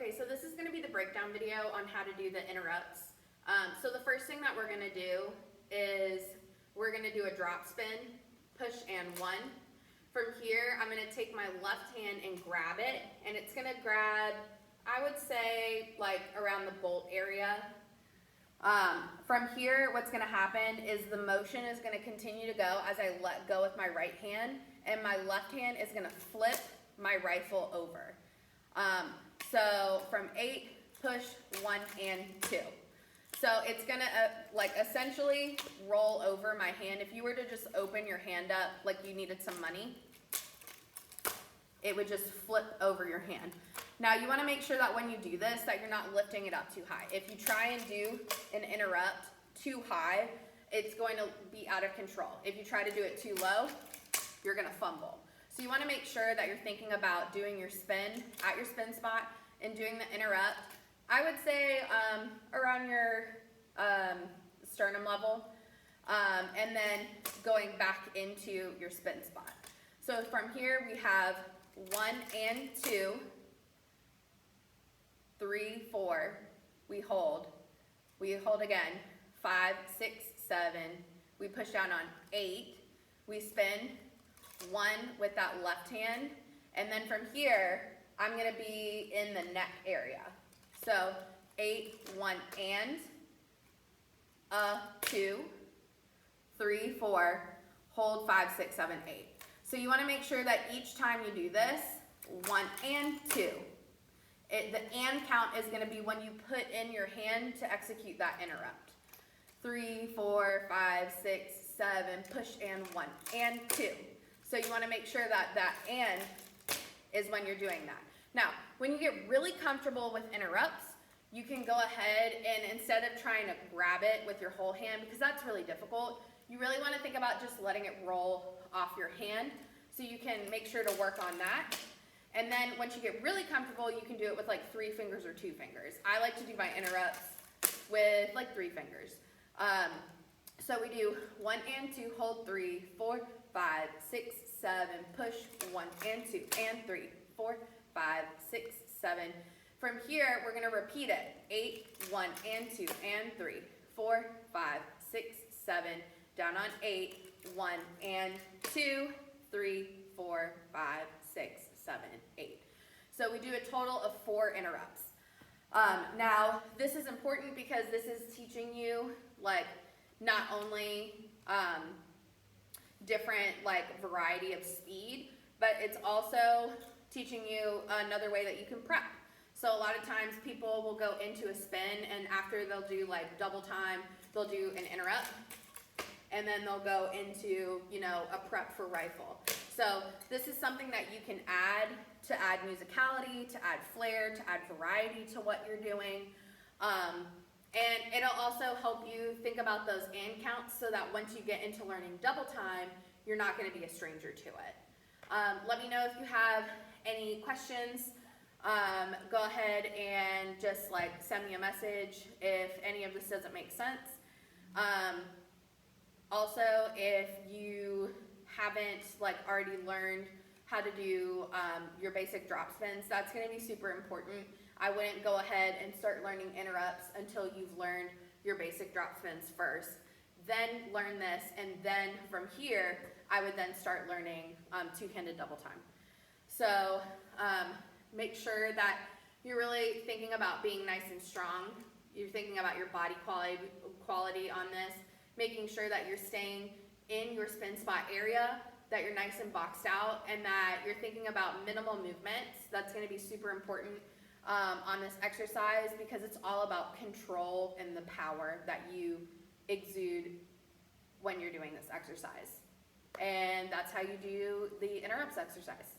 Okay, so this is going to be the breakdown video on how to do the interrupts. So the first thing that we're going to do is we're going to do a drop spin, push and one. From here, I'm going to take my left hand and grab it, and it's going to grab, I would say, like around the bolt area. From here, what's going to happen is the motion is going to continue to go as I let go with my right hand, and my left hand is going to flip my rifle over. So from 8, push 1 and 2. So it's gonna like essentially roll over my hand. If you were to just open your hand up like you needed some money, it would just flip over your hand. Now you wanna make sure that when you do this, that you're not lifting it up too high. If you try and do an interrupt too high, it's going to be out of control. If you try to do it too low, you're gonna fumble. So you want to make sure that you're thinking about doing your spin at your spin spot and doing the interrupt. I would say around your sternum level, and then going back into your spin spot. So from here we have 1 and 2, 3, 4, we hold again, 5, 6, 7, we push down on 8, we spin 1 with that left hand, and then from here I'm going to be in the neck area. So 8, 1 and 2, 3, 4, hold 5, 6, 7, 8. So you want to make sure that each time you do this, 1 and 2. The and count is going to be when you put in your hand to execute that interrupt. 3, 4, 5, 6, 7, push and 1 and 2. So you want to make sure that that and is when you're doing that. Now, when you get really comfortable with interrupts, you can go ahead and instead of trying to grab it with your whole hand, because that's really difficult, you really want to think about just letting it roll off your hand. So you can make sure to work on that. And then once you get really comfortable, you can do it with like 3 fingers or 2 fingers. I like to do my interrupts with like 3 fingers. So we do 1 and 2, hold 3, 4, 5, 6, 7, push 1 and 2 and 3, 4, 5, 6, 7. From here, we're going to repeat it. 8, 1 and 2 and 3, 4, 5, 6, 7, down on 8, 1 and 2, 3, 4, 5, 6, 7, 8. So we do a total of 4 interrupts. Now, this is important because this is teaching you like not only different like variety of speed, but it's also teaching you another way that you can prep. So a lot of times people will go into a spin and after they'll do like double time, they'll do an interrupt and then they'll go into, you know, a prep for rifle. So this is something that you can add to add musicality, to add flair, to add variety to what you're doing. And it'll also help you think about those and counts so that once you get into learning double time, you're not going to be a stranger to it. Let me know if you have any questions. Go ahead and just like send me a message if any of this doesn't make sense. Also, if you haven't like already learned how to do your basic drop spins, that's going to be super important. I wouldn't go ahead and start learning interrupts until you've learned your basic drop spins first. Then learn this, and then from here, I would then start learning two-handed double time. So make sure that you're really thinking about being nice and strong. You're thinking about your body quality on this, making sure that you're staying in your spin spot area, that you're nice and boxed out, and that you're thinking about minimal movements. That's going to be super important on this exercise because it's all about control and the power that you exude when you're doing this exercise. And that's how you do the interrupts exercise.